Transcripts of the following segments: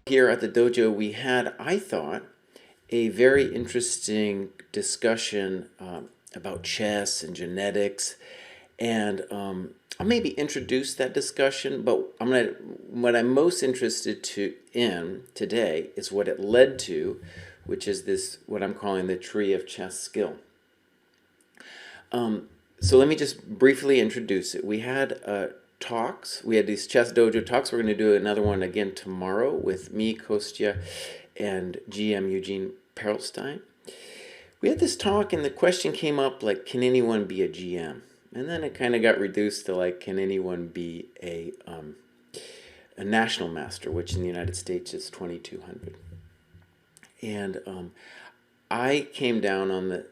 Here at the dojo, we had, I thought, a very interesting discussion about chess and genetics, and I'll maybe introduce that discussion. But what I'm most interested in today is what it led to, which is this what I'm calling the tree of chess skill. So let me just briefly introduce it. We had talks. We had these ChessDojo talks. We're going to do another one again tomorrow with me, Kostya, and GM Eugene Perlstein. We had this talk, and the question came up like, can anyone be a GM? And then it kind of got reduced to like, can anyone be a national master, which in the United States is 2,200. And I came down on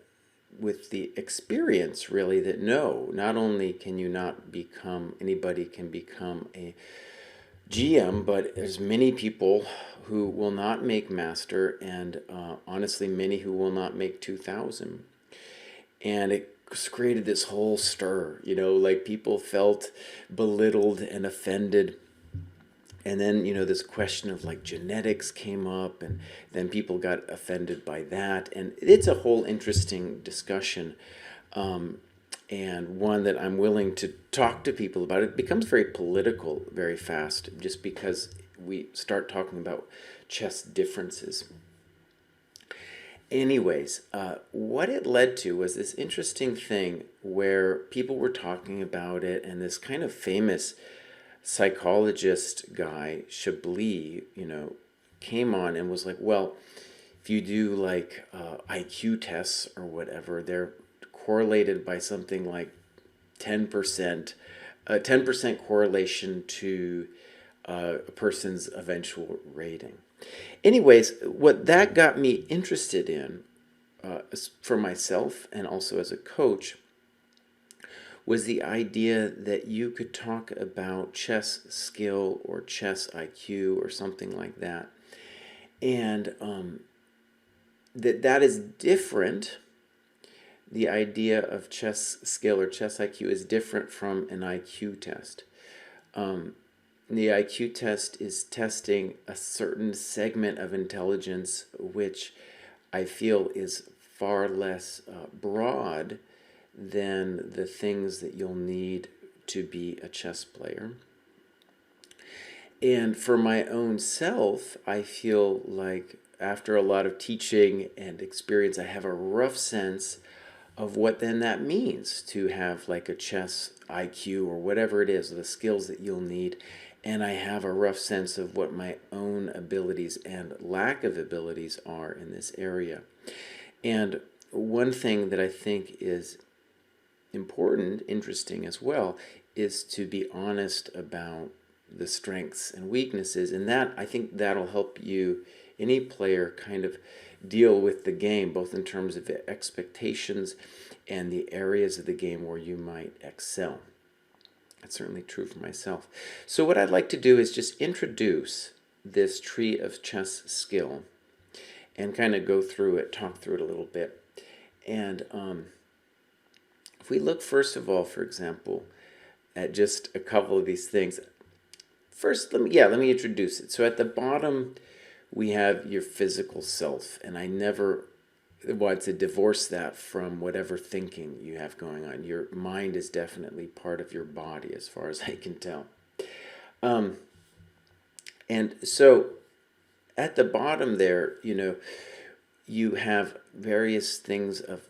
with the experience really that no, not only can you not become, anybody can become a GM, but there's many people who will not make master, and honestly many who will not make 2,000. And it created this whole stir, like people felt belittled and offended. And then, this question of like genetics came up, and then people got offended by that. And it's a whole interesting discussion, and one that I'm willing to talk to people about. It becomes very political very fast just because we start talking about chess differences. Anyways, what it led to was this interesting thing where people were talking about it, and this kind of famous psychologist guy, Chablis, came on and was like, well, if you do like IQ tests or whatever, they're correlated by something like 10%, 10% correlation to a person's eventual rating. Anyways, what that got me interested in for myself and also as a coach was the idea that you could talk about chess skill or chess IQ or something like that. And that is different. The idea of chess skill or chess IQ is different from an IQ test. The IQ test is testing a certain segment of intelligence, which I feel is far less broad than the things that you'll need to be a chess player. And for my own self, I feel like after a lot of teaching and experience, I have a rough sense of what then that means to have like a chess IQ or whatever it is, the skills that you'll need. And I have a rough sense of what my own abilities and lack of abilities are in this area. And one thing that I think is important, interesting as well, is to be honest about the strengths and weaknesses, and that I think that'll help you, any player, kind of deal with the game, both in terms of expectations and the areas of the game where you might excel. That's certainly true for myself. So what I'd like to do is just introduce this tree of chess skill and kind of go through it, talk through it a little bit. And if we look first of all, for example, at just a couple of these things. First, let me introduce it. So at the bottom, we have your physical self, and I never want to divorce that from whatever thinking you have going on. Your mind is definitely part of your body, as far as I can tell. And so at the bottom there, you have various things of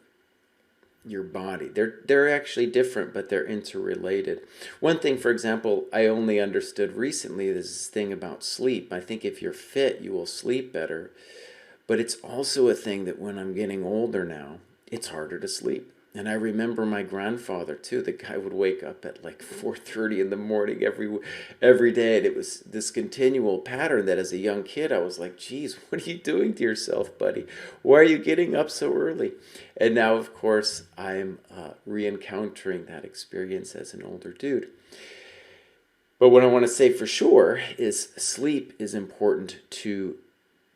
your body. They're actually different, but they're interrelated. One thing, for example, I only understood recently, this thing about sleep. I think if you're fit, you will sleep better. But it's also a thing that when I'm getting older now, it's harder to sleep. And I remember my grandfather too. The guy would wake up at like 4:30 in the morning every day, and it was this continual pattern that as a young kid I was like, "Geez, what are you doing to yourself, buddy? Why are you getting up so early?" And now, of course, I'm re-encountering that experience as an older dude. But what I want to say for sure is sleep is important to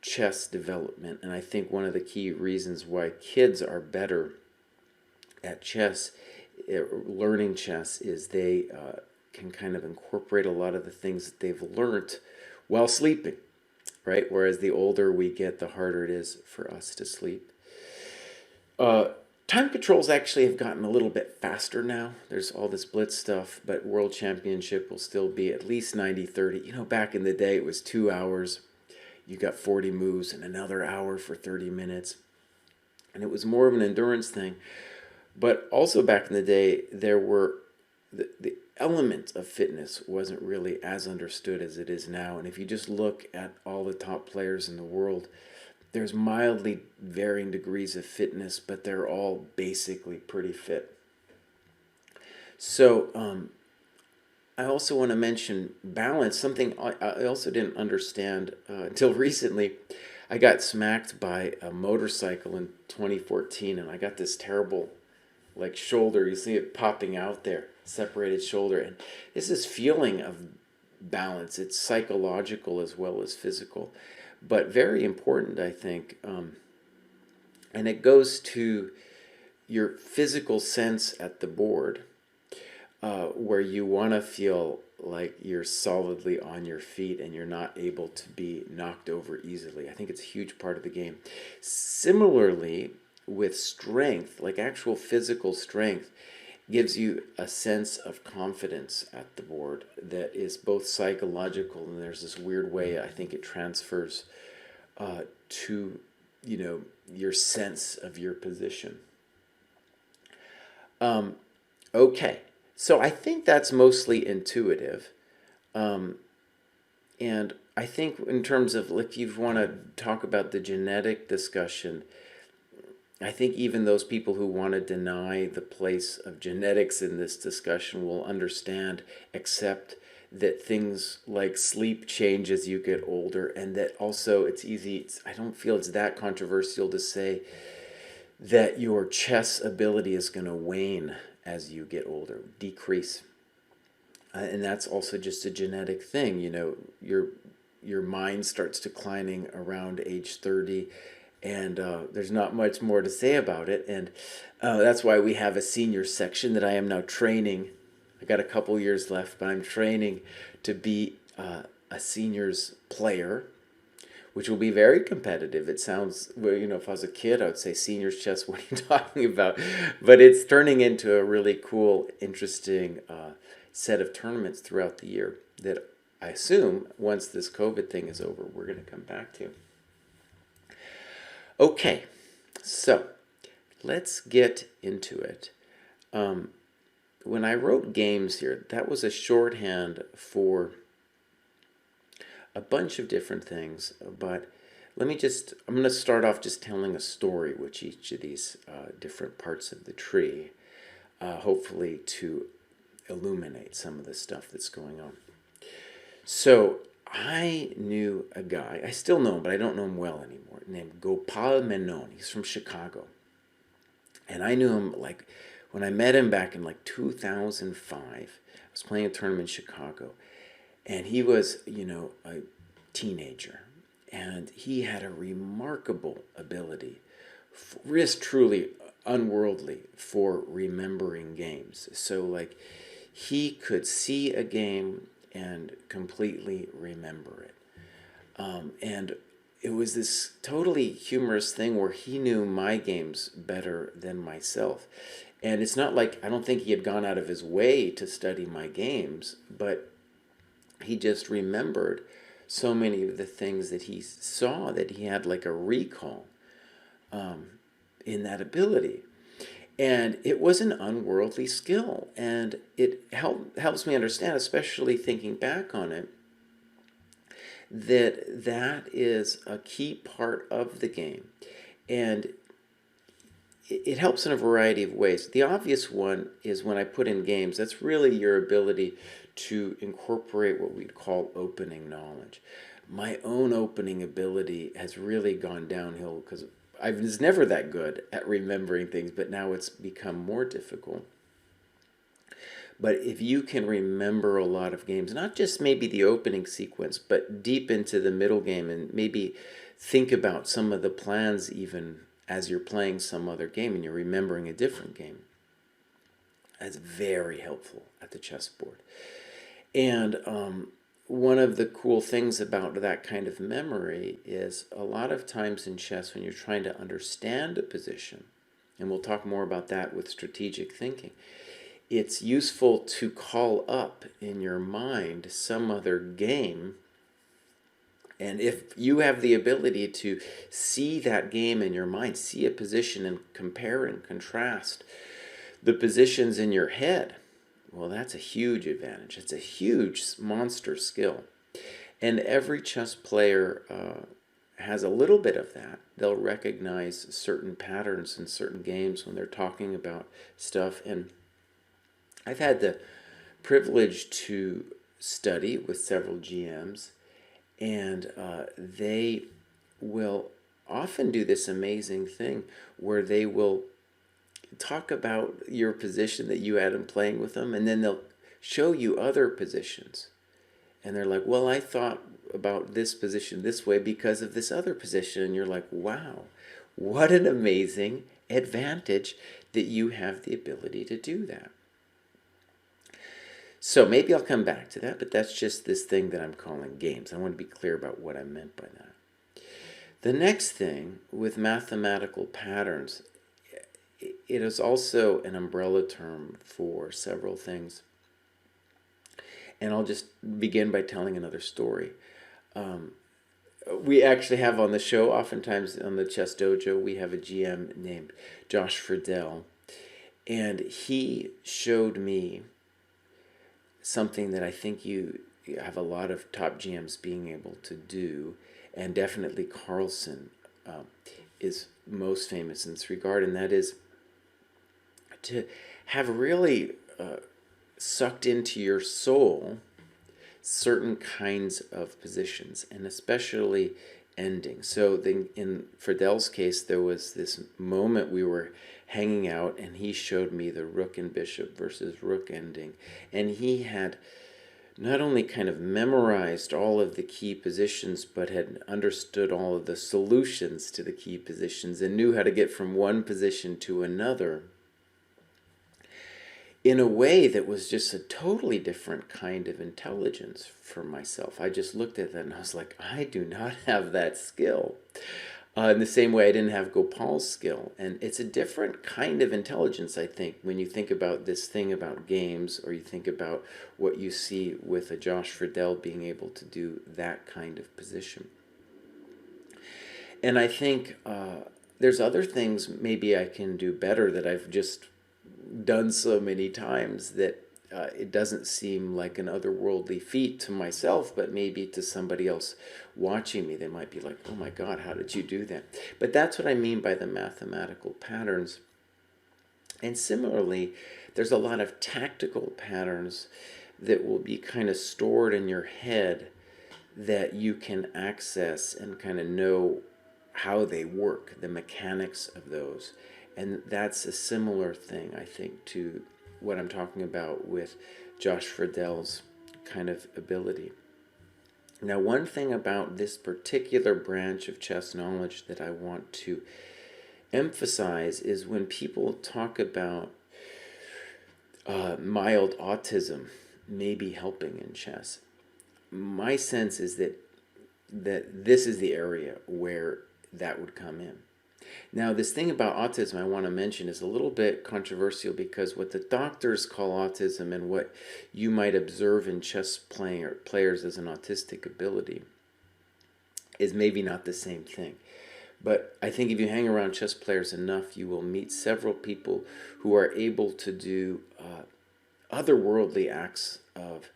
chess development, and I think one of the key reasons why kids are better at chess, learning chess, is they can kind of incorporate a lot of the things that they've learned while sleeping. right? Whereas the older we get, the harder it is for us to sleep. Uh, Time controls actually have gotten a little bit faster now. There's all this blitz stuff, but World Championship will still be at least 90-30. You know, back in the day, it was 2 hours. You got 40 moves and another hour for 30 minutes. And it was more of an endurance thing. But also back in the day, there were the element of fitness wasn't really as understood as it is now. And if you just look at all the top players in the world, there's mildly varying degrees of fitness, but they're all basically pretty fit. So I also want to mention balance, something I also didn't understand until recently. I got smacked by a motorcycle in 2014, and I got this terrible like shoulder. You see it popping out there, separated shoulder. And it's this feeling of balance. It's psychological as well as physical, but very important, I think. And it goes to your physical sense at the board, where you want to feel like you're solidly on your feet and you're not able to be knocked over easily. I think it's a huge part of the game. Similarly, with strength, like actual physical strength, gives you a sense of confidence at the board that is both psychological, and there's this weird way I think it transfers to, you know, your sense of your position. Okay, so I think that's mostly intuitive. And I think in terms of, if you want to talk about the genetic discussion, I think even those people who want to deny the place of genetics in this discussion will understand, accept that things like sleep change as you get older, and that also it's easy, I don't feel it's that controversial to say that your chess ability is going to wane as you get older, decrease. And that's also just a genetic thing. You know, your mind starts declining around age 30, and there's not much more to say about it. And that's why we have a senior section that I am now training. I got a couple years left, but I'm training to be a seniors player, which will be very competitive. It sounds, well, you know, if I was a kid, I would say seniors chess, what are you talking about? But it's turning into a really cool, interesting set of tournaments throughout the year that I assume once this COVID thing is over, we're going to come back to. Okay, so let's get into it. When I wrote games here, that was a shorthand for a bunch of different things, but I'm going to start off just telling a story with each of these different parts of the tree, hopefully to illuminate some of the stuff that's going on. So I knew a guy, I still know him, but I don't know him well anymore, named Gopal Menon. He's from Chicago. And I knew him like when I met him back in like 2005. I was playing a tournament in Chicago. And he was, you know, a teenager. And he had a remarkable ability, just truly unworldly, for remembering games. So, like, he could see a game and completely remember it. And it was this totally humorous thing where he knew my games better than myself. And it's not like, I don't think he had gone out of his way to study my games, but he just remembered so many of the things that he saw, that he had like a recall in that ability. And it was an unworldly skill. And it helps me understand, especially thinking back on it, that is a key part of the game. And it helps in a variety of ways. The obvious one is when I put in games, that's really your ability to incorporate what we'd call opening knowledge. My own opening ability has really gone downhill because I was never that good at remembering things, but now it's become more difficult. But if you can remember a lot of games, not just maybe the opening sequence, but deep into the middle game, and maybe think about some of the plans even as you're playing some other game and you're remembering a different game, that's very helpful at the chessboard. And one of the cool things about that kind of memory is a lot of times in chess when you're trying to understand a position, and we'll talk more about that with strategic thinking, it's useful to call up in your mind some other game. And if you have the ability to see that game in your mind, see a position and compare and contrast the positions in your head, well, that's a huge advantage. It's a huge monster skill. And every chess player has a little bit of that. They'll recognize certain patterns in certain games when they're talking about stuff. And I've had the privilege to study with several GMs, and they will often do this amazing thing where they will talk about your position that you had in playing with them, and then they'll show you other positions. And they're like, well, I thought about this position this way because of this other position. And you're like, wow, what an amazing advantage that you have the ability to do that. So maybe I'll come back to that, but that's just this thing that I'm calling games. I want to be clear about what I meant by that. The next thing with mathematical patterns, it is also an umbrella term for several things. And I'll just begin by telling another story. We actually have on the show, oftentimes on the ChessDojo, we have a GM named Josh Friedel. And he showed me something that I think you have a lot of top GMs being able to do. And definitely Carlsen is most famous in this regard. And that is to have really sucked into your soul certain kinds of positions, and especially endings. So in Friedel's case, there was this moment we were hanging out, and he showed me the rook and bishop versus rook ending. And he had not only kind of memorized all of the key positions, but had understood all of the solutions to the key positions and knew how to get from one position to another in a way that was just a totally different kind of intelligence for myself. I just looked at that and I was like, I do not have that skill. In the same way I didn't have Gopal's skill. And it's a different kind of intelligence, I think, when you think about this thing about games, or you think about what you see with a Josh Friedel being able to do that kind of position. And I think there's other things maybe I can do better that I've just done so many times that it doesn't seem like an otherworldly feat to myself, but maybe to somebody else watching me, they might be like, oh my God, how did you do that? But that's what I mean by the mathematical patterns. And similarly, there's a lot of tactical patterns that will be kind of stored in your head that you can access and kind of know how they work, the mechanics of those. And that's a similar thing, I think, to what I'm talking about with Josh Friedel's kind of ability. Now, one thing about this particular branch of chess knowledge that I want to emphasize is when people talk about mild autism maybe helping in chess, my sense is that this is the area where that would come in. Now, this thing about autism I want to mention is a little bit controversial, because what the doctors call autism and what you might observe in chess players as an autistic ability is maybe not the same thing. But I think if you hang around chess players enough, you will meet several people who are able to do otherworldly acts of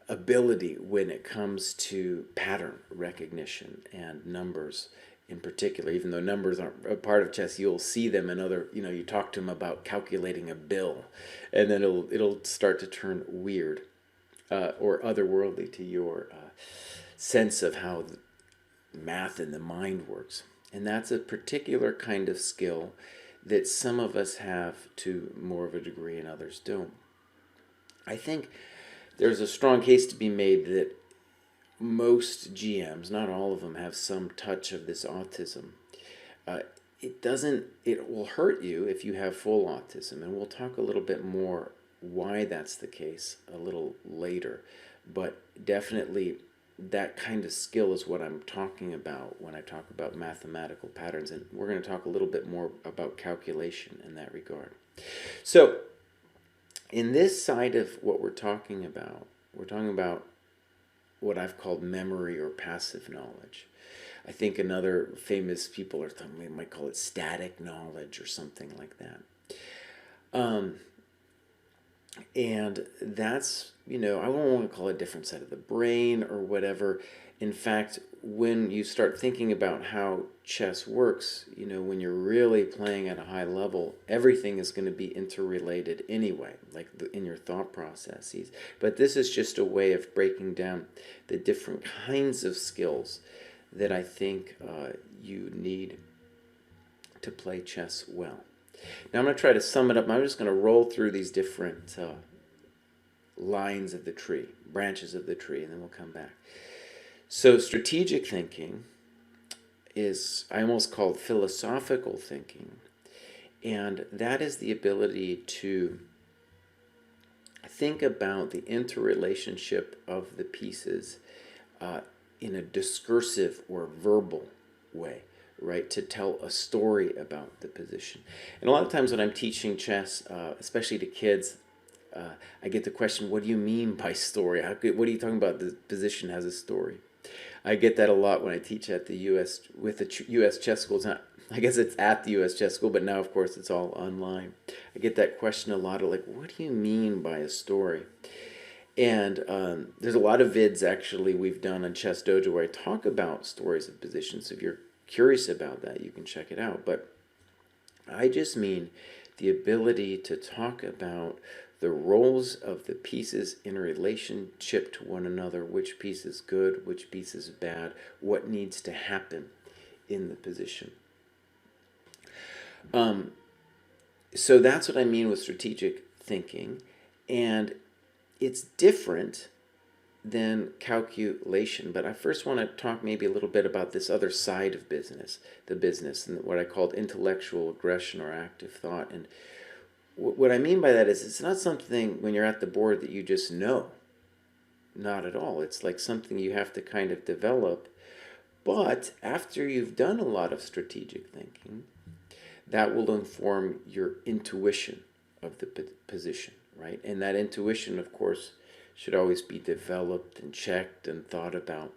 ability when it comes to pattern recognition and numbers in particular. Even though numbers aren't a part of chess, you'll see them in other, you talk to them about calculating a bill, and then it'll start to turn weird or otherworldly to your sense of how math in the mind works. And that's a particular kind of skill that some of us have to more of a degree and others don't. I think there's a strong case to be made that most GMs, not all of them, have some touch of this autism. It will hurt you if you have full autism, and we'll talk a little bit more why that's the case a little later. But definitely that kind of skill is what I'm talking about when I talk about mathematical patterns. And we're going to talk a little bit more about calculation in that regard. So, in this side of what we're talking about what I've called memory or passive knowledge. I think another famous people are talking, they might call it static knowledge or something like that. Um, and that's, I won't want to call it a different side of the brain or whatever. In fact, when you start thinking about how chess works, when you're really playing at a high level, everything is going to be interrelated anyway, like in your thought processes. But this is just a way of breaking down the different kinds of skills that I think you need to play chess well. Now I'm going to try to sum it up. I'm just going to roll through these different lines of the tree, branches of the tree, and then we'll come back. So strategic thinking is, I almost call it philosophical thinking, and that is the ability to think about the interrelationship of the pieces in a discursive or verbal way, right? To tell a story about the position. And a lot of times when I'm teaching chess, especially to kids, I get the question, what do you mean by story? What are you talking about? The position has a story. I get that a lot when I teach at the U.S. with the U.S. chess schools. I guess it's at the U.S. chess school, but now, of course, it's all online. I get that question a lot of like, what do you mean by a story? And there's a lot of vids, actually, we've done on ChessDojo where I talk about stories of positions. So if you're curious about that, you can check it out. But I just mean the ability to talk about the roles of the pieces in relationship to one another, which piece is good, which piece is bad, what needs to happen in the position. So that's what I mean with strategic thinking, and it's different than calculation. But I first want to talk maybe a little bit about this other side of business, the business, and what I called intellectual aggression or active thought. And what I mean by that is it's not something when you're at the board that you just know. Not at all. It's like something you have to kind of develop. But after you've done a lot of strategic thinking, that will inform your intuition of the position, right? And that intuition, of course, should always be developed and checked and thought about.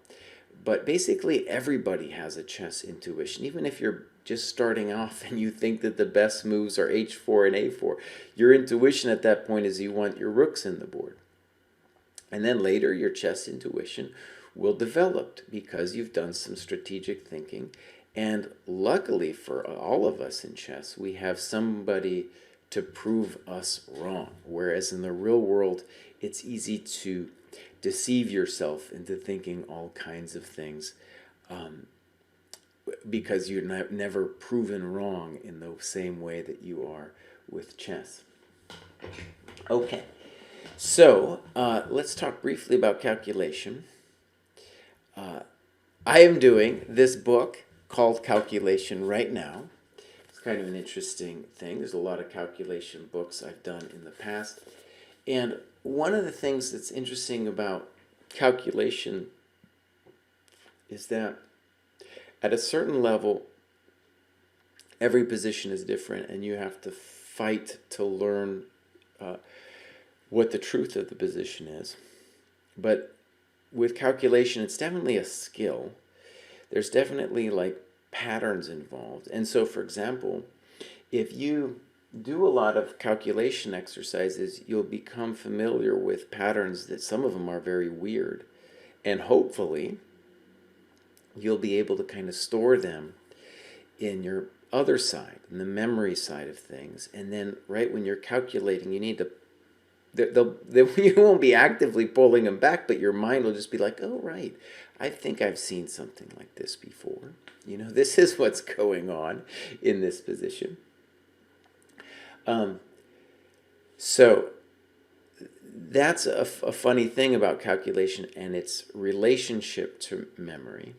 But basically, everybody has a chess intuition. Even if you're just starting off and you think that the best moves are h4 and a4, your intuition at that point is you want your rooks in the board. And then later, your chess intuition will develop because you've done some strategic thinking. And luckily for all of us in chess, we have somebody to prove us wrong. Whereas in the real world, it's easy to deceive yourself into thinking all kinds of things because you're never proven wrong in the same way that you are with chess. Okay, so let's talk briefly about calculation. I am doing this book called Calculation right now. It's kind of an interesting thing. There's a lot of calculation books I've done in the past. And one of the things that's interesting about calculation is that at a certain level, every position is different, and you have to fight to learn what the truth of the position is. But with calculation, it's definitely a skill. There's definitely like patterns involved. And so, for example, if you do a lot of calculation exercises, you'll become familiar with patterns that some of them are very weird. And hopefully, you'll be able to kind of store them in your other side, in the memory side of things. And then right when you're calculating, you need to, you won't be actively pulling them back, but your mind will just be like, oh, right, I think I've seen something like this before. This is what's going on in this position. So that's a funny thing about calculation and its relationship to memory.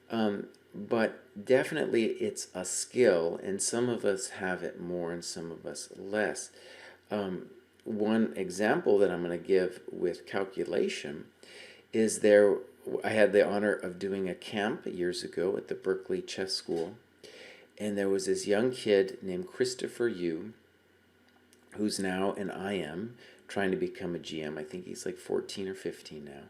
But definitely it's a skill, and some of us have it more and some of us less. one example that I'm going to give with calculation is I had the honor of doing a camp years ago at the Berkeley Chess School, and there was this young kid named Christopher Yu, who's now an IM, trying to become a GM. I think he's like 14 or 15 now.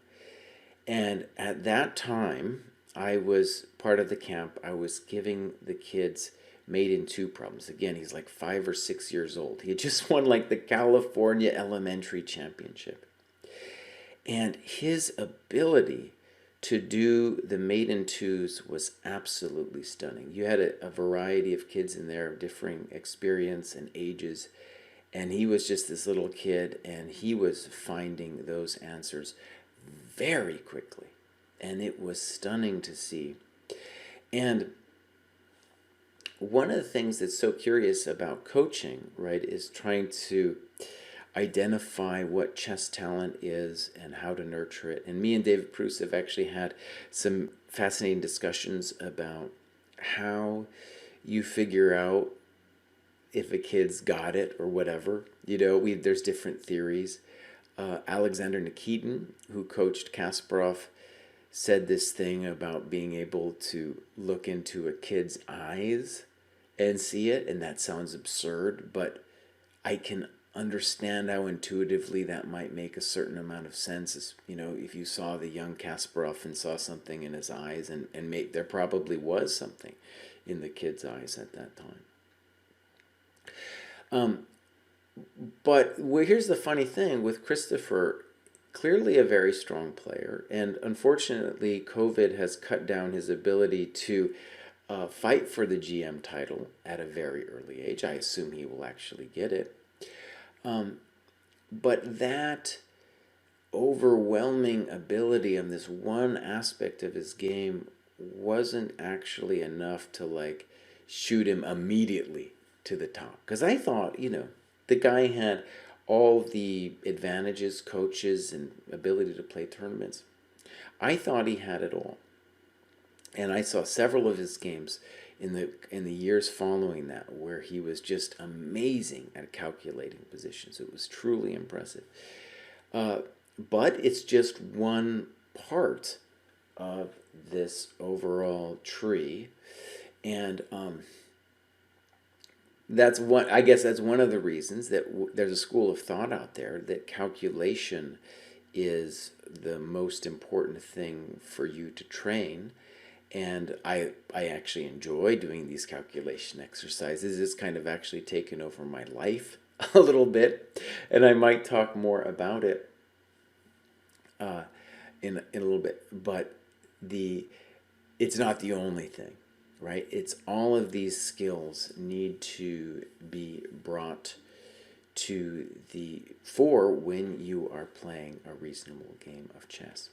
And at that time, I was part of the camp. I was giving the kids made in two problems. Again, he's like 5 or 6 years old. He had just won like the California Elementary Championship. And his ability to do the maiden twos was absolutely stunning. You had a variety of kids in there of differing experience and ages. And he was just this little kid, and he was finding those answers very quickly. And it was stunning to see. And one of the things that's so curious about coaching, right, is trying to identify what chess talent is and how to nurture it. And me and David Pruce have actually had some fascinating discussions about how you figure out if a kid's got it or whatever. There's different theories. Alexander Nikitin, who coached Kasparov, said this thing about being able to look into a kid's eyes and see it, and that sounds absurd, but I can understand how intuitively that might make a certain amount of sense. If you saw the young Kasparov and saw something in his eyes, and there probably was something in the kid's eyes at that time. But here's the funny thing with Christopher, clearly a very strong player, and unfortunately COVID has cut down his ability to fight for the GM title at a very early age. I assume he will actually get it. But that overwhelming ability on this one aspect of his game wasn't actually enough to shoot him immediately to the top. Because I thought, the guy had all the advantages, coaches, and ability to play tournaments. I thought he had it all. And I saw several of his games in the years following that where he was just amazing at calculating positions. It was truly impressive. But it's just one part of this overall tree. And that's one. I guess that's one of the reasons that there's a school of thought out there that calculation is the most important thing for you to train. And I actually enjoy doing these calculation exercises. It's kind of actually taken over my life a little bit, and I might talk more about it in a little bit. But it's not the only thing, right? It's all of these skills need to be brought to the fore when you are playing a reasonable game of chess.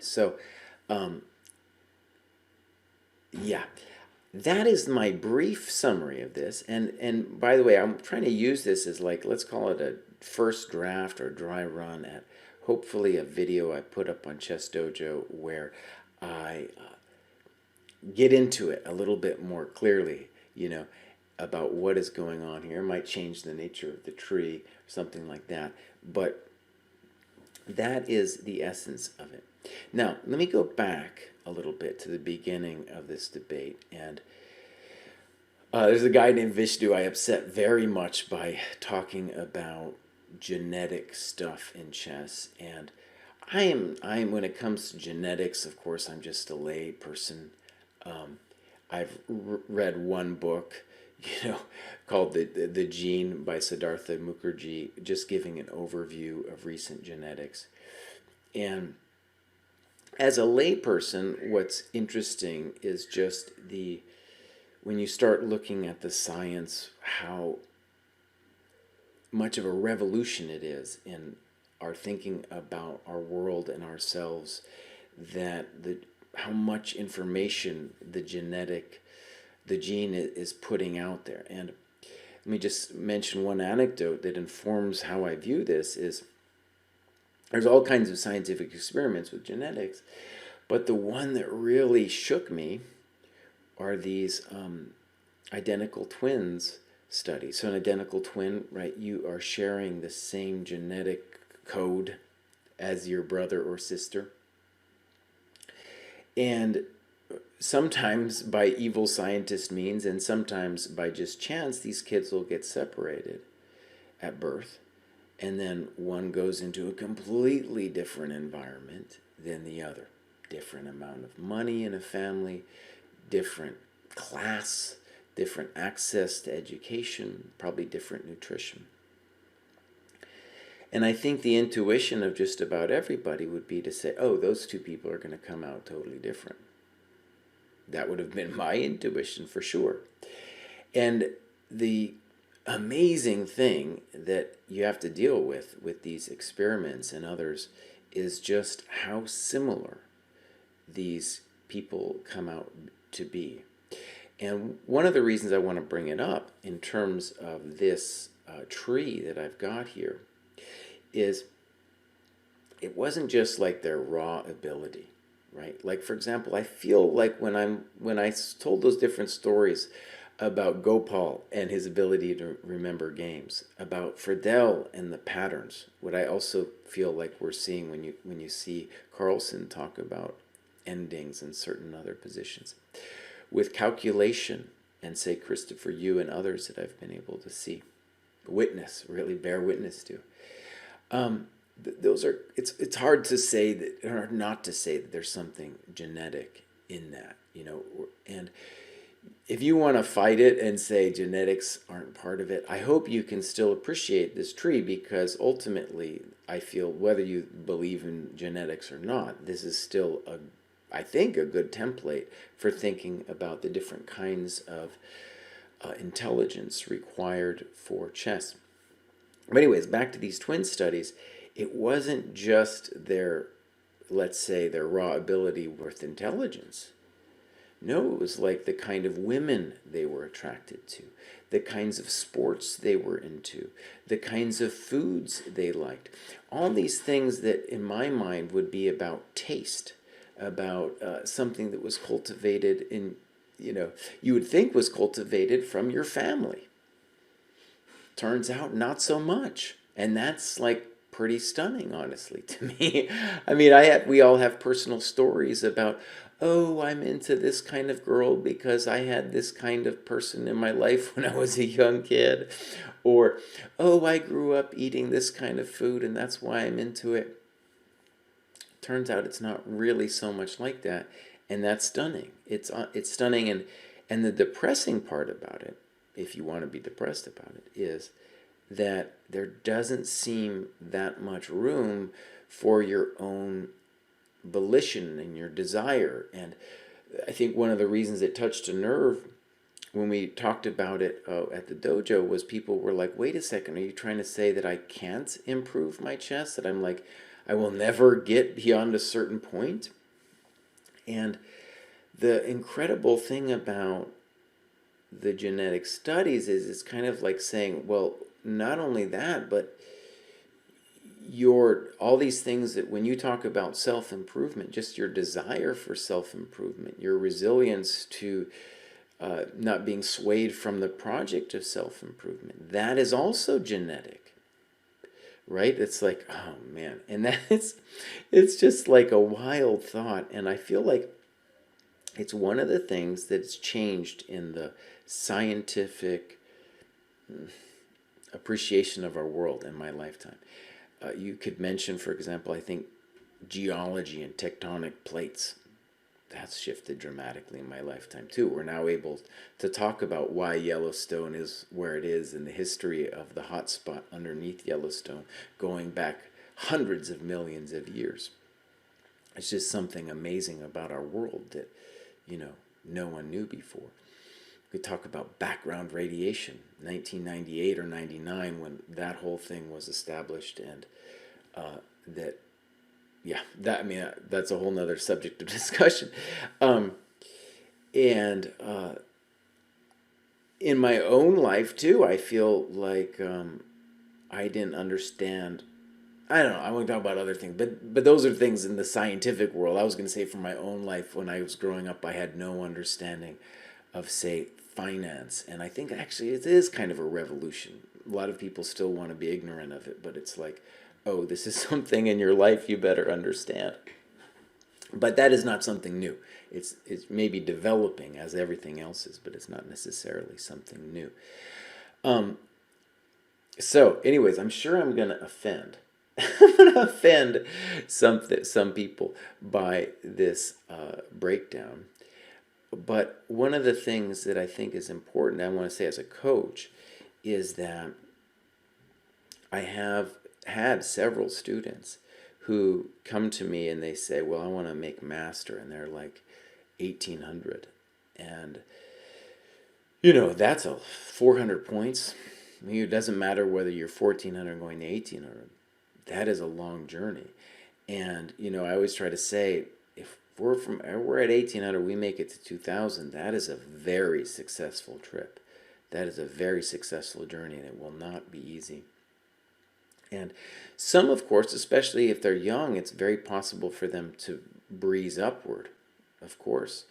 So, yeah, that is my brief summary of this. And by the way, I'm trying to use this as let's call it a first draft or dry run at hopefully a video I put up on ChessDojo where I get into it a little bit more clearly, about what is going on here. It might change the nature of the tree or something like that. But that is the essence of it. Now, let me go back a little bit to the beginning of this debate. And there's a guy named Vishnu I upset very much by talking about genetic stuff in chess. And I'm when it comes to genetics, of course, I'm just a lay person. I've read one book, called the Gene by Siddhartha Mukherjee, just giving an overview of recent genetics. And as a layperson, what's interesting is just when you start looking at the science, how much of a revolution it is in our thinking about our world and ourselves, that how much information the gene is putting out there. And let me just mention one anecdote that informs how I view this is there's all kinds of scientific experiments with genetics, but the one that really shook me are these identical twins study. So an identical twin, right? You are sharing the same genetic code as your brother or sister. And sometimes by evil scientist means and sometimes by just chance, these kids will get separated at birth. And then one goes into a completely different environment than the other. Different amount of money in a family, different class, different access to education, probably different nutrition. And I think the intuition of just about everybody would be to say, oh, those two people are going to come out totally different. That would have been my intuition for sure. And the amazing thing that you have to deal with these experiments and others is just how similar these people come out to be. And one of the reasons I want to bring it up in terms of this tree that I've got here is it wasn't just like their raw ability, right? Like, for example, I feel like when I told those different stories about Gopal and his ability to remember games, about Friedel and the patterns, what I also feel like we're seeing when you see Carlson talk about endings and certain other positions, with calculation and say Christopher Yu and others that I've been able to see, really bear witness to. Those are it's hard to say that or not to say that there's something genetic in that, and if you want to fight it and say genetics aren't part of it, I hope you can still appreciate this tree, because ultimately I feel whether you believe in genetics or not, this is still I think a good template for thinking about the different kinds of intelligence required for chess. But anyways, back to these twin studies, it wasn't just their, let's say, their raw ability with intelligence. No, it was like the kind of women they were attracted to, the kinds of sports they were into, the kinds of foods they liked. All these things that in my mind would be about taste, about something that was cultivated in, you would think was cultivated from your family. Turns out not so much. And that's like pretty stunning, honestly, to me. I mean, we all have personal stories about, oh, I'm into this kind of girl because I had this kind of person in my life when I was a young kid. Or, oh, I grew up eating this kind of food and that's why I'm into it. Turns out it's not really so much like that. And that's stunning. It's stunning. And the depressing part about it, if you want to be depressed about it, is that there doesn't seem that much room for your own volition and your desire. And I think one of the reasons it touched a nerve when we talked about it at the dojo was people were like, wait a second, are you trying to say that I can't improve my chess? That I'm like, I will never get beyond a certain point? And the incredible thing about the genetic studies is it's kind of like saying, well, not only that, but all these things that when you talk about self-improvement, just your desire for self-improvement, your resilience to not being swayed from the project of self-improvement, that is also genetic, right? It's like, oh man, and it's just like a wild thought, and I feel like it's one of the things that's changed in the scientific appreciation of our world in my lifetime. You could mention, for example, I think geology and tectonic plates. That's shifted dramatically in my lifetime too. We're now able to talk about why Yellowstone is where it is and the history of the hot spot underneath Yellowstone going back hundreds of millions of years. It's just something amazing about our world that, no one knew before. We talk about background radiation, 1998 or 99 when that whole thing was established, and that's a whole nother subject of discussion. And in my own life too, I feel like I didn't understand. I don't know. I want to talk about other things, but those are things in the scientific world. I was going to say for my own life, when I was growing up, I had no understanding of, say, finance. And I think actually it is kind of a revolution. A lot of people still want to be ignorant of it, but it's like, oh, this is something in your life you better understand. But that is not something new. It's maybe developing as everything else is, but it's not necessarily something new. So, anyways, I'm sure I'm gonna offend. I'm gonna offend some people by this breakdown. But one of the things that I think is important, I want to say as a coach, is that I have had several students who come to me and they say, well, I want to make master, and they're like 1800. And, that's a 400 points. I mean, it doesn't matter whether you're 1400 going to 1800. That is a long journey. And, I always try to say, if we're at 1800, we make it to 2000, that is a very successful trip. That is a very successful journey, and it will not be easy. And some, of course, especially if they're young, it's very possible for them to breeze upward, of course,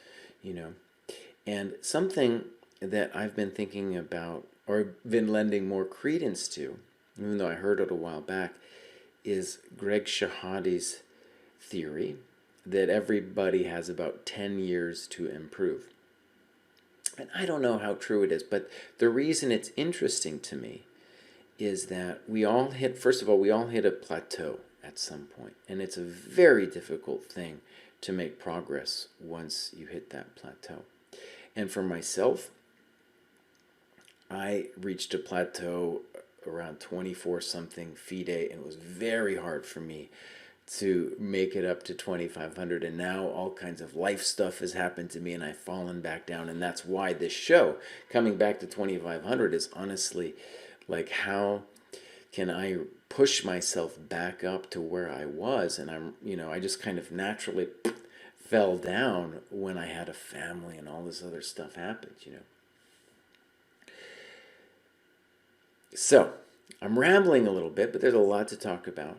And something that I've been thinking about, or been lending more credence to, even though I heard it a while back, is Greg Shahadi's theory that everybody has about 10 years to improve. And I don't know how true it is, but the reason it's interesting to me is that we all hit a plateau at some point. And it's a very difficult thing to make progress once you hit that plateau. And for myself, I reached a plateau around 24 something FIDE, and it was very hard for me to make it up to 2500, and now all kinds of life stuff has happened to me and I've fallen back down. And that's why this show, coming back to 2500, is honestly like, how can I push myself back up to where I was? And I just kind of naturally fell down when I had a family and all this other stuff happened. So I'm rambling a little bit, but there's a lot to talk about.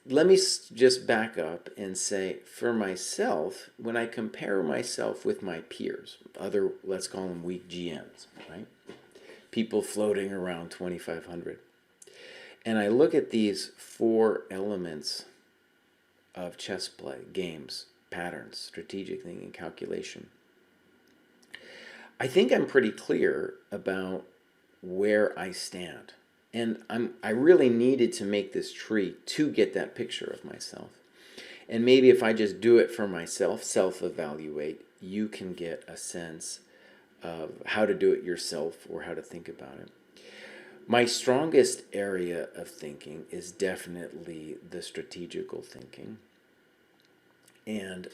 Let me just back up and say, for myself, when I compare myself with my peers, let's call them weak GMs, right? People floating around 2500. And I look at these 4 elements of chess play: games, patterns, strategic thinking, calculation. I think I'm pretty clear about where I stand. And I really needed to make this tree to get that picture of myself. And maybe if I just do it for myself, self-evaluate, you can get a sense of how to do it yourself or how to think about it. My strongest area of thinking is definitely the strategical thinking. And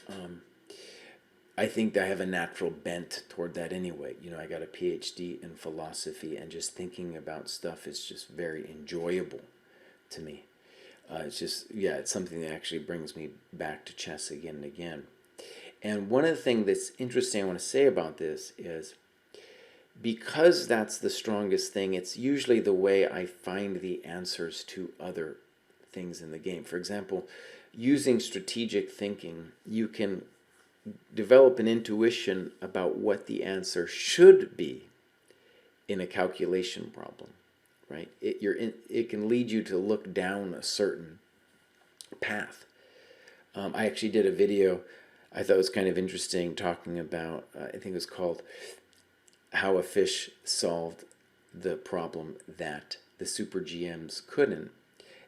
I think I have a natural bent toward that anyway. I got a PhD in philosophy, and just thinking about stuff is just very enjoyable to me. It's something that actually brings me back to chess again and again. And one of the things that's interesting I want to say about this is, because that's the strongest thing, it's usually the way I find the answers to other things in the game. For example, using strategic thinking, you can develop an intuition about what the answer should be in a calculation problem, right? It can lead you to look down a certain path. I actually did a video I thought was kind of interesting, talking about, I think it was called How a Fish Solved the Problem That the Super GMs Couldn't.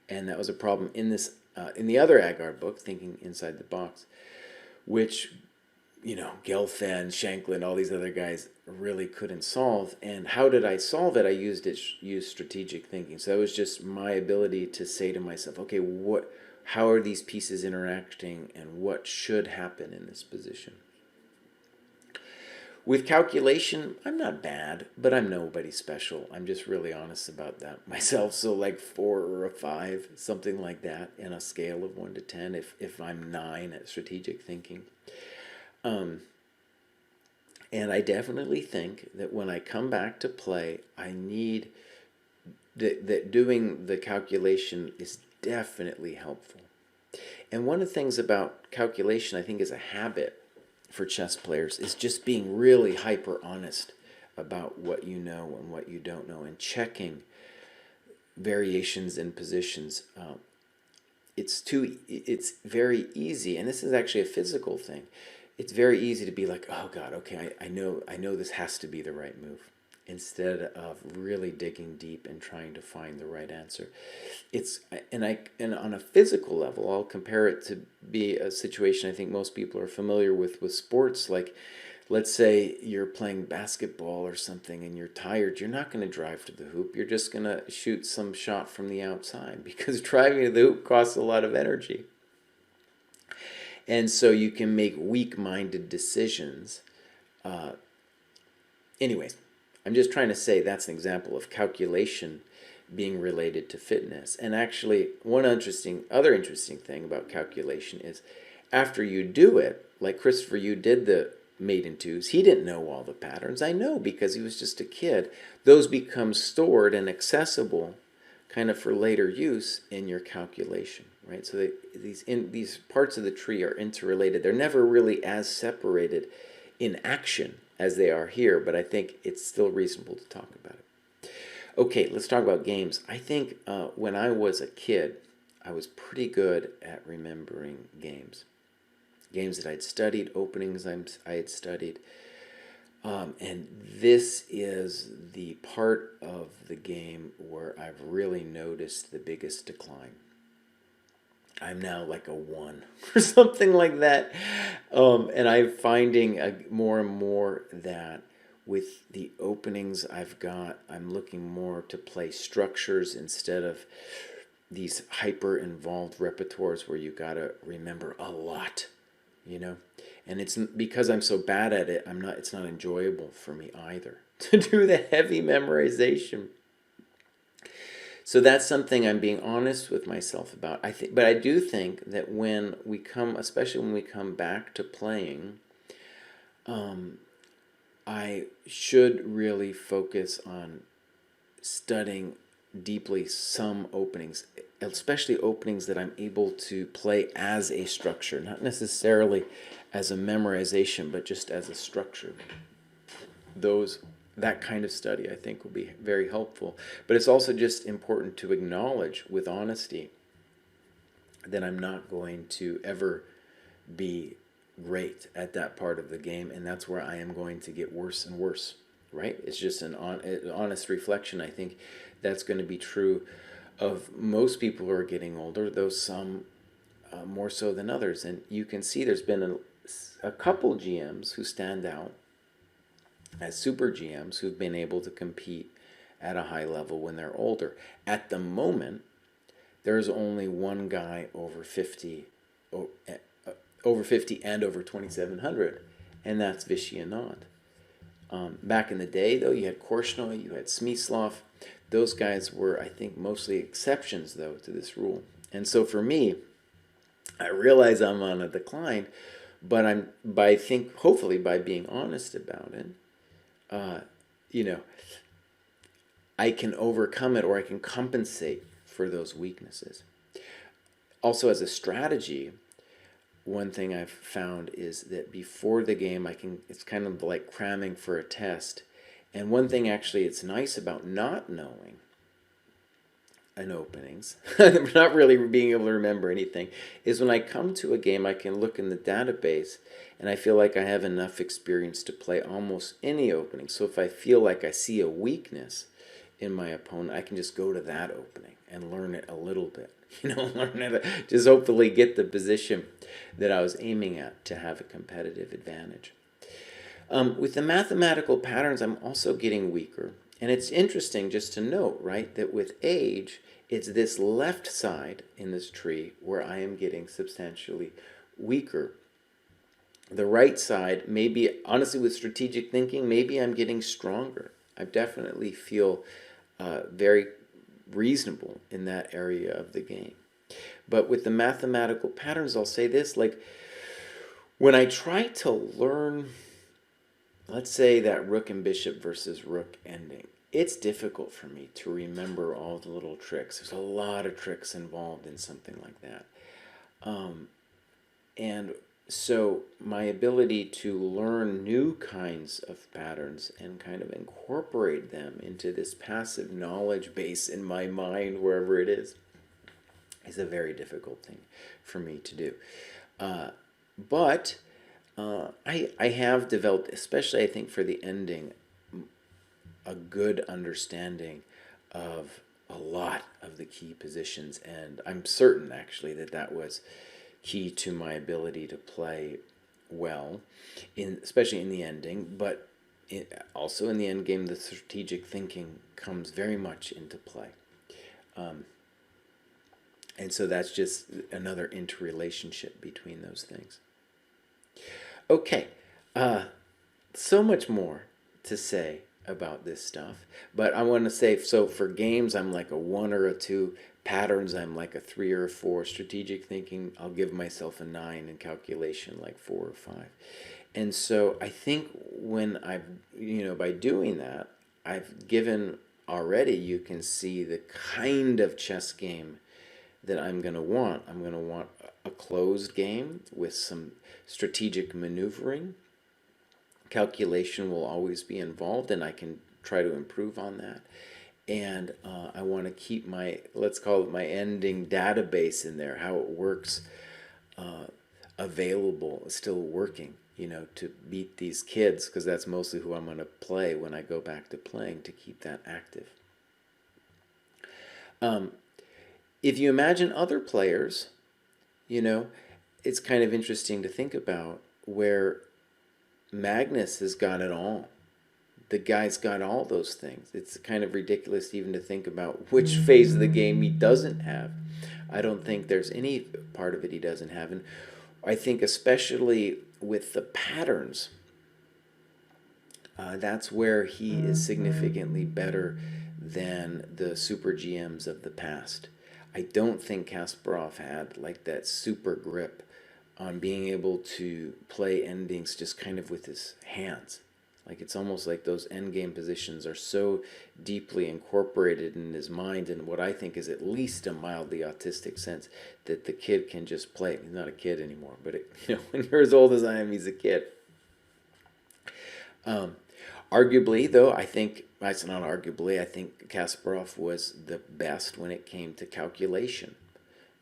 And that was a problem in the other Agar book, Thinking Inside the Box, which, Gelfand, Shanklin, all these other guys really couldn't solve. And how did I solve it? I used strategic thinking. So that was just my ability to say to myself, okay, how are these pieces interacting, and what should happen in this position? With calculation, I'm not bad, but I'm nobody special. I'm just really honest about that myself. So like 4 or a 5, something like that, in a scale of 1 to 10, if I'm 9 at strategic thinking. And I definitely think that when I come back to play, I need that doing the calculation is definitely helpful. And one of the things about calculation, I think, is a habit for chess players is just being really hyper honest about what you know and what you don't know, and checking variations in positions. It's very easy, and this is actually a physical thing. It's very easy to be like, oh God, okay, I know this has to be the right move, instead of really digging deep and trying to find the right answer. It's and on a physical level, I'll compare it to be a situation I think most people are familiar with sports. Like, let's say you're playing basketball or something and you're tired, you're not going to drive to the hoop. You're just going to shoot some shot from the outside, because driving to the hoop costs a lot of energy. And so you can make weak-minded decisions. Anyways, I'm just trying to say that's an example of calculation being related to fitness. And actually, one other interesting thing about calculation is, after you do it, like Christopher, you did the maiden twos. He didn't know all the patterns. I know, because he was just a kid. Those become stored and accessible kind of for later use in your calculation, right? So these parts of the tree are interrelated. They're never really as separated in action as they are here, but I think it's still reasonable to talk about it. Okay, let's talk about games. I think when I was a kid, I was pretty good at remembering games. Games that I'd studied, openings I had studied. And this is the part of the game where I've really noticed the biggest decline. I'm now like a 1 or something like that. And I'm finding more and more that with the openings I've got, I'm looking more to play structures instead of these hyper-involved repertoires where you got to remember a lot, you know? And it's because I'm so bad at it, it's not enjoyable for me either to do the heavy memorization. So that's something I'm being honest with myself about. But I do think that especially when we come back to playing, I should really focus on studying deeply some openings, especially openings that I'm able to play as a structure, not necessarily as a memorization, but just as a structure. That kind of study, I think, will be very helpful. But it's also just important to acknowledge with honesty that I'm not going to ever be great at that part of the game, and that's where I am going to get worse and worse, right? It's just an honest reflection. I think that's going to be true of most people who are getting older, though some more so than others. And you can see there's been a couple GMs who stand out as super GMs who've been able to compete at a high level when they're older. At the moment, there's only one guy over 50 and over 2,700, and that's Vishy Anand. Back in the day, though, you had Korchnoi, you had Smyslov. Those guys were, I think, mostly exceptions, though, to this rule. And so for me, I realize I'm on a decline, but hopefully by being honest about it, I can overcome it, or I can compensate for those weaknesses. Also, as a strategy, one thing I've found is that before the game, it's kind of like cramming for a test. And one thing actually it's nice about not knowing an openings, not really being able to remember anything, is when I come to a game, I can look in the database and I feel like I have enough experience to play almost any opening. So if I feel like I see a weakness in my opponent, I can just go to that opening and learn it a little bit. Learn it, just hopefully get the position that I was aiming at to have a competitive advantage. With the mathematical patterns, I'm also getting weaker. And it's interesting just to note, right, that with age, it's this left side in this tree where I am getting substantially weaker. The right side, maybe, honestly, with strategic thinking, maybe I'm getting stronger. I definitely feel very reasonable in that area of the game. But with the mathematical patterns, I'll say this, like, when I try to learn, let's say that rook and bishop versus rook ending, it's difficult for me to remember all the little tricks. There's a lot of tricks involved in something like that. And So my ability to learn new kinds of patterns and kind of incorporate them into this passive knowledge base in my mind, wherever it is a very difficult thing for me to do. But I have developed, especially I think for the ending, a good understanding of a lot of the key positions, and I'm certain actually that that was key to my ability to play well, especially in the ending, but also in the end game, the strategic thinking comes very much into play. And so that's just another interrelationship between those things. Okay, so much more to say about this stuff, but I want to say, so for games I'm like a 1 or a 2, patterns I'm like a 3 or a 4, strategic thinking I'll give myself a 9, and calculation like 4 or 5. And so I think when I've, by doing that, I've given already, you can see the kind of chess game that I'm going to want. I'm going to want a closed game with some strategic maneuvering. Calculation will always be involved, and I can try to improve on that. And I want to keep my, let's call it my ending database in there, how it works, available, still working, to beat these kids, because that's mostly who I'm going to play when I go back to playing, to keep that active. If you imagine other players, it's kind of interesting to think about where Magnus has got it all. The guy's got all those things. It's kind of ridiculous even to think about which phase of the game he doesn't have. I don't think there's any part of it he doesn't have. And I think especially with the patterns, that's where he is significantly better than the super GMs of the past. I don't think Kasparov had like that super grip on being able to play endings just kind of with his hands. Like it's almost like those endgame positions are so deeply incorporated in his mind, in what I think is at least a mildly autistic sense, that the kid can just play. He's not a kid anymore, but when you're as old as I am, he's a kid. Arguably, though, I think, it's not arguably, I think Kasparov was the best when it came to calculation,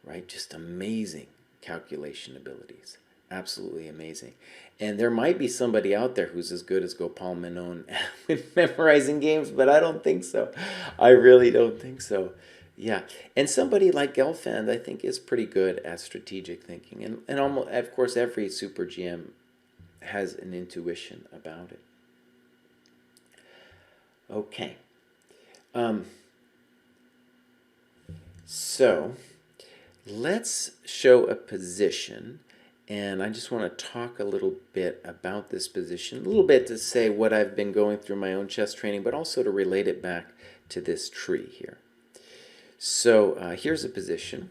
right? Just amazing calculation abilities. Absolutely amazing. And there might be somebody out there who's as good as Gopal Menon with memorizing games, but I don't think so. I really don't think so. Yeah. And somebody like Gelfand, I think, is pretty good at strategic thinking. And almost, of course, every super GM has an intuition about it. Okay. So let's show a position, and I just want to talk a little bit about this position, a little bit to say what I've been going through my own chess training, but also to relate it back to this tree here. So here's a position.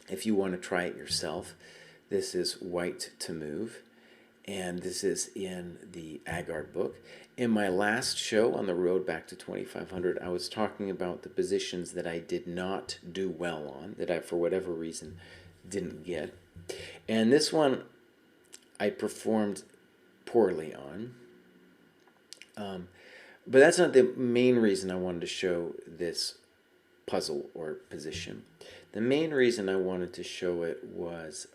If you want to try it yourself, this is white to move, and this is in the Agard book. In my last show on the road back to 2500, I was talking about the positions that I did not do well on, that I, for whatever reason, didn't get. And this one I performed poorly on. But that's not the main reason I wanted to show this puzzle or position. The main reason I wanted to show it was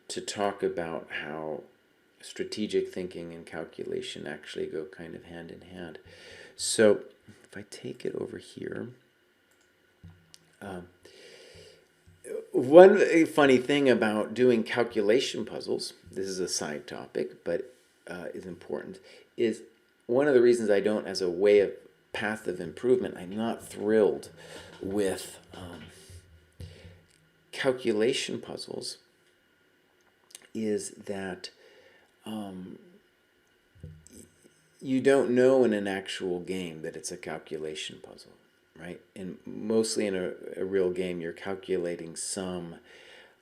to talk about how strategic thinking and calculation actually go kind of hand in hand. So if I take it over here, one funny thing about doing calculation puzzles, this is a side topic, but is important, is one of the reasons I don't, as a way of path of improvement, I'm not thrilled with calculation puzzles, is that you don't know in an actual game that it's a calculation puzzle, right? And mostly in a real game, you're calculating some,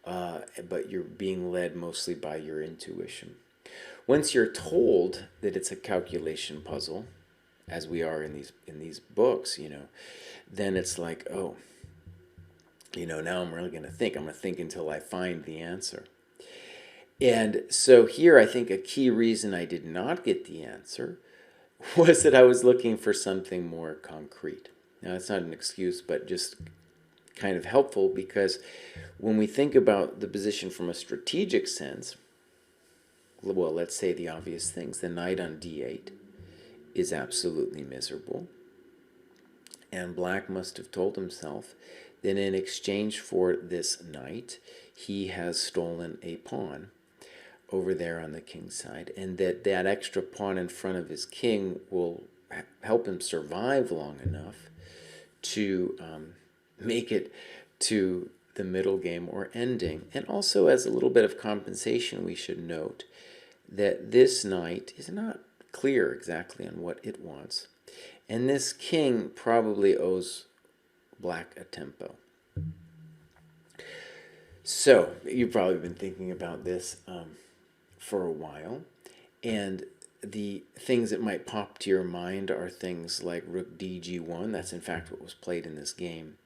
but you're being led mostly by your intuition. Once you're told that it's a calculation puzzle, as we are in these books, then it's like, oh, now I'm really going to think. I'm going to think until I find the answer. And so here, I think a key reason I did not get the answer was that I was looking for something more concrete. Now, it's not an excuse, but just kind of helpful, because when we think about the position from a strategic sense, well, let's say the obvious things. The knight on d8 is absolutely miserable. And black must have told himself that in exchange for this knight, he has stolen a pawn over there on the king's side, and that that extra pawn in front of his king will help him survive long enough to make it to the middle game or ending. And also, as a little bit of compensation, we should note that this knight is not clear exactly on what it wants, and this king probably owes black a tempo. So you've probably been thinking about this for a while, and the things that might pop to your mind are things like rook dg1. That's in fact what was played in this game.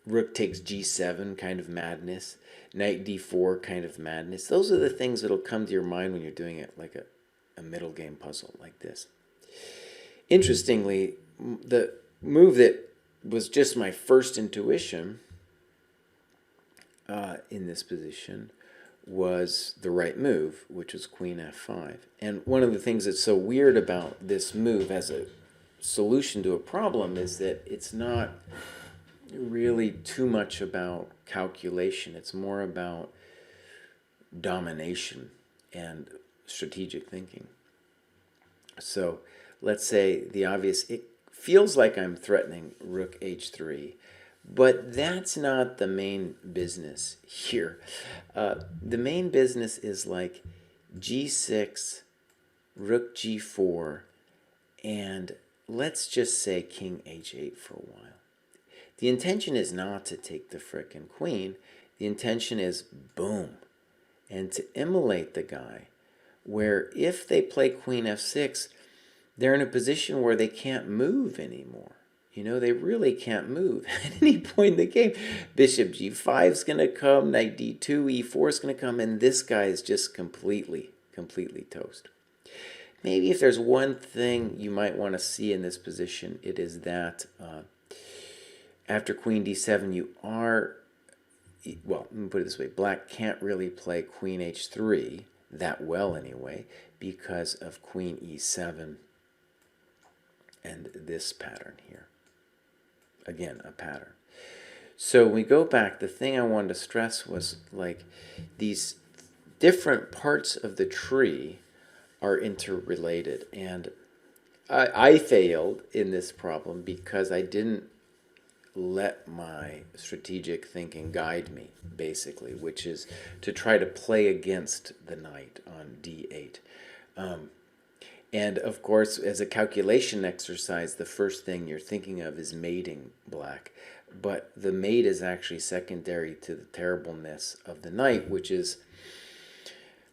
Rook takes g7, kind of madness. Knight d4, kind of madness. Those are the things that'll come to your mind when you're doing it like a middle game puzzle like this. Interestingly, the move that was just my first intuition in this position was the right move, which was queen f5. And one of the things that's so weird about this move as a solution to a problem is that it's not really too much about calculation. It's more about domination and strategic thinking. So let's say the obvious, it feels like I'm threatening rook h3, but that's not the main business here. The main business is like g6, rook g4, and let's just say king h8 for a while. The intention is not to take the frickin' queen. The intention is boom, and to immolate the guy, where if they play queen f6, they're in a position where they can't move anymore. You know, they really can't move at any point in the game. Bishop g5 is going to come, knight d2, e4 is going to come, and this guy is just completely toast. Maybe if there's one thing you might want to see in this position, it is that after queen d7, you are, well, let me put it this way, black can't really play queen h3 that well anyway because of queen e7 and this pattern here. Again, a pattern. So when we go back, the thing I wanted to stress was like these different parts of the tree are interrelated, and I failed in this problem because I didn't let my strategic thinking guide me, basically, which is to try to play against the knight on d8. And of course, as a calculation exercise, the first thing you're thinking of is mating black. But the mate is actually secondary to the terribleness of the knight, which is,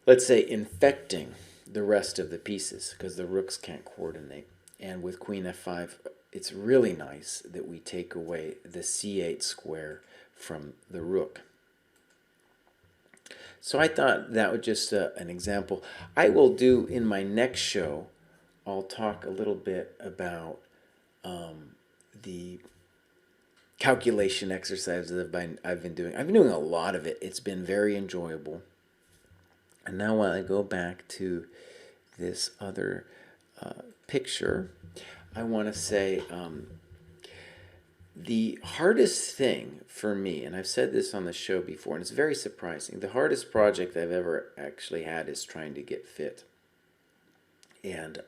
let's say, infecting the rest of the pieces because the rooks can't coordinate. And with queen f5, it's really nice that we take away the c8 square from the rook. So I thought that was just an example. I will do in my next show, I'll talk a little bit about the calculation exercises I've been doing. I've been doing a lot of it. It's been very enjoyable. And now while I go back to this other picture, I want to say the hardest thing for me, and I've said this on the show before, and it's very surprising, the hardest project I've ever actually had is trying to get fit. And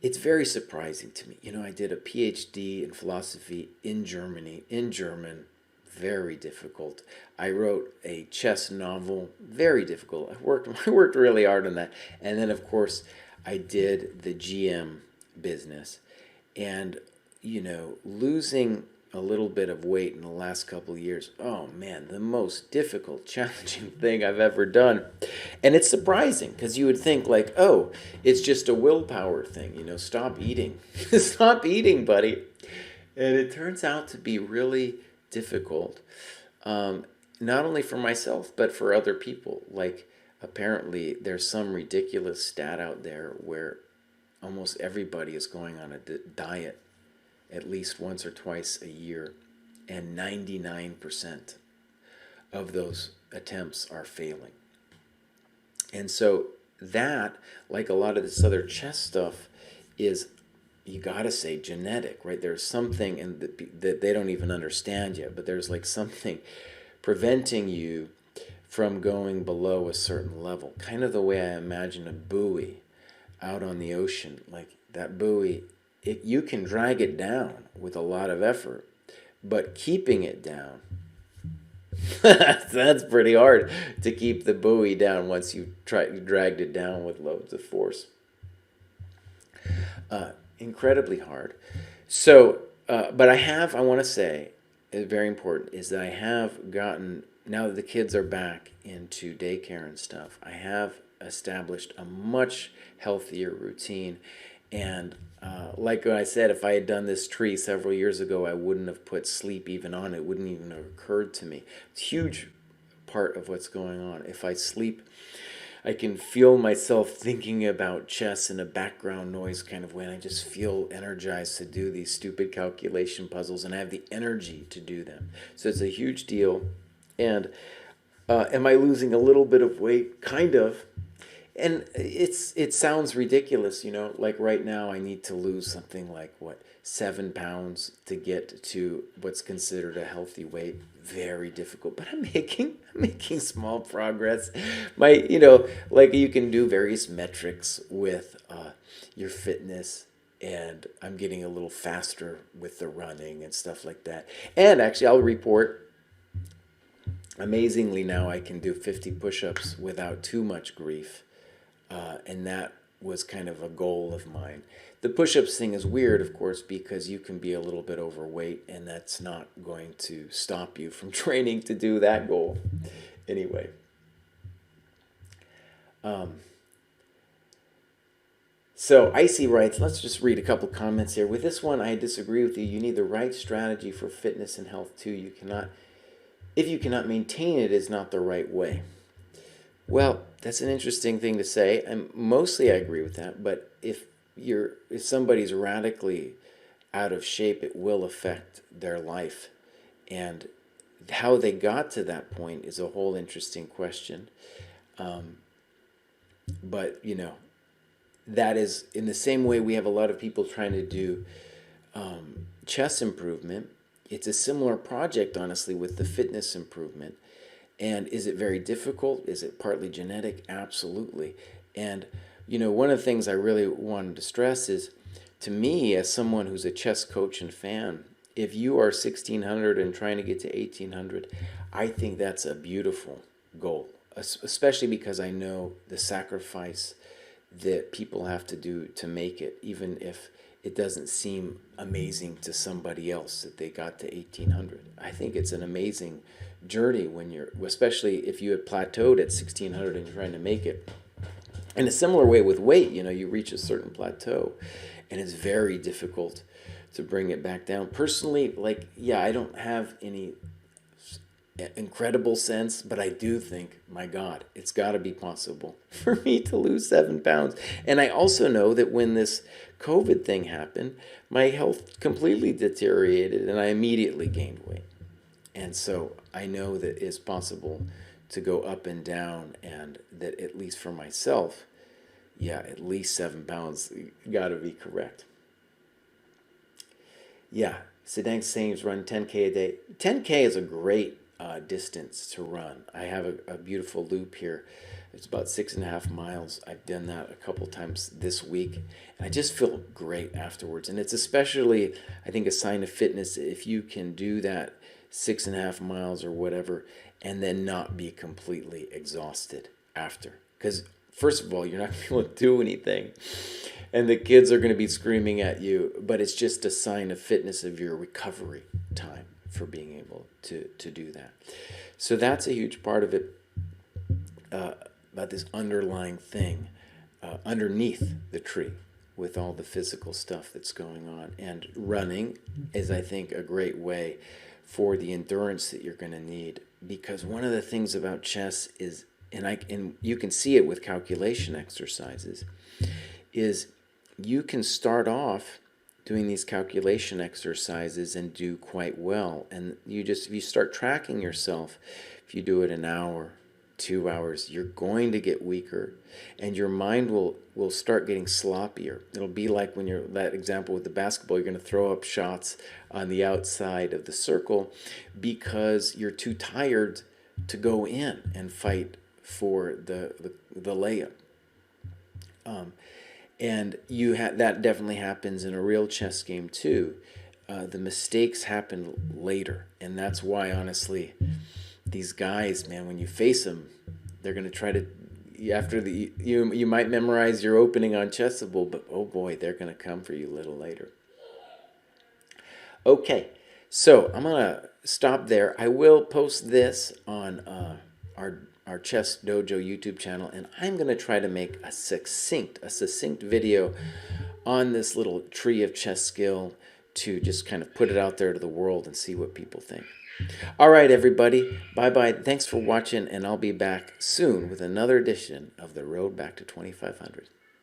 it's very surprising to me. You know, I did a PhD in philosophy in Germany, in German, very difficult. I wrote a chess novel, very difficult. I worked really hard on that. And then, of course, I did the GM business. And, you know, losing a little bit of weight in the last couple of years, oh man, the most difficult, challenging thing I've ever done. And it's surprising because you would think like, oh, it's just a willpower thing, you know, stop eating. Stop eating, buddy. And it turns out to be really difficult. not only for myself, but for other people. Like, apparently, there's some ridiculous stat out there where almost everybody is going on a diet at least once or twice a year, and 99% of those attempts are failing. And so that, like a lot of this other chess stuff, is, you gotta say, genetic, right? There's something that they don't even understand yet, but there's like something preventing you from going below a certain level. Kind of the way I imagine a buoy out on the ocean. Like that buoy, you can drag it down with a lot of effort, but keeping it down, that's pretty hard to keep the buoy down once you dragged it down with loads of force. Incredibly hard. So, but I want to say, it's very important, is that I have gotten, now that the kids are back into daycare and stuff, I have established a much healthier routine. And like I said, if I had done this tree several years ago, I wouldn't have put sleep even on it. It wouldn't even have occurred to me. It's a huge part of what's going on. If I sleep, I can feel myself thinking about chess in a background noise kind of way, and I just feel energized to do these stupid calculation puzzles, and I have the energy to do them. So it's a huge deal. And am I losing a little bit of weight? Kind of. And it sounds ridiculous, like right now I need to lose something like, 7 pounds to get to what's considered a healthy weight. Very difficult, but I'm making small progress. Like you can do various metrics with your fitness, and I'm getting a little faster with the running and stuff like that. And actually, I'll report, amazingly now I can do 50 push-ups without too much grief. And that was kind of a goal of mine. The push-ups thing is weird, of course, because you can be a little bit overweight, and that's not going to stop you from training to do that goal. Anyway. So Icy writes, let's just read a couple comments here. With this one, I disagree with you. You need the right strategy for fitness and health too. If you cannot maintain it, is not the right way. Well, that's an interesting thing to say, and mostly I agree with that. But if somebody's radically out of shape, it will affect their life, and how they got to that point is a whole interesting question. But that is in the same way we have a lot of people trying to do chess improvement. It's a similar project, honestly, with the fitness improvement. And is it very difficult? Is it partly genetic? Absolutely. And, one of the things I really wanted to stress is, to me, as someone who's a chess coach and fan, if you are 1600 and trying to get to 1800, I think that's a beautiful goal, especially because I know the sacrifice that people have to do to make it, even if it doesn't seem amazing to somebody else that they got to 1800. I think it's an amazing journey especially if you had plateaued at 1600 and you're trying to make it. In a similar way with weight, you reach a certain plateau, and it's very difficult to bring it back down. Personally, I don't have any incredible sense, but I do think, my God, it's got to be possible for me to lose 7 pounds. And I also know that when this COVID thing happened, my health completely deteriorated, and I immediately gained weight. And so I know that it's possible to go up and down, and that, at least for myself, at least 7 pounds got to be correct. Yeah, Sedang Sames run 10K a day. 10K is a great distance to run. I have a beautiful loop here. It's about 6.5 miles. I've done that a couple times this week, and I just feel great afterwards. And it's especially, I think, a sign of fitness if you can do that 6.5 miles or whatever, and then not be completely exhausted after. Because first of all, you're not going to be able to do anything, and the kids are going to be screaming at you, but it's just a sign of fitness of your recovery time for being able to do that. So that's a huge part of it, about this underlying thing underneath the tree with all the physical stuff that's going on. And running is, I think, a great way for the endurance that you're going to need because one of the things about chess is, and you can see it with calculation exercises, is you can start off doing these calculation exercises and do quite well, and if you start tracking yourself, if you do it an hour, 2 hours, you're going to get weaker, and your mind will start getting sloppier. It'll be like when you're, that example with the basketball, you're going to throw up shots on the outside of the circle because you're too tired to go in and fight for the layup. And that definitely happens in a real chess game too. The mistakes happen later, and that's why, honestly, these guys, man, when you face them, they're gonna try to, after you might memorize your opening on Chessable, but oh boy, they're gonna come for you a little later. Okay, so I'm gonna stop there. I will post this on our ChessDojo YouTube channel, and I'm gonna try to make a succinct video on this little tree of chess skill to just kind of put it out there to the world and see what people think. All right, everybody. Bye-bye. Thanks for watching, and I'll be back soon with another edition of The Road Back to 2500.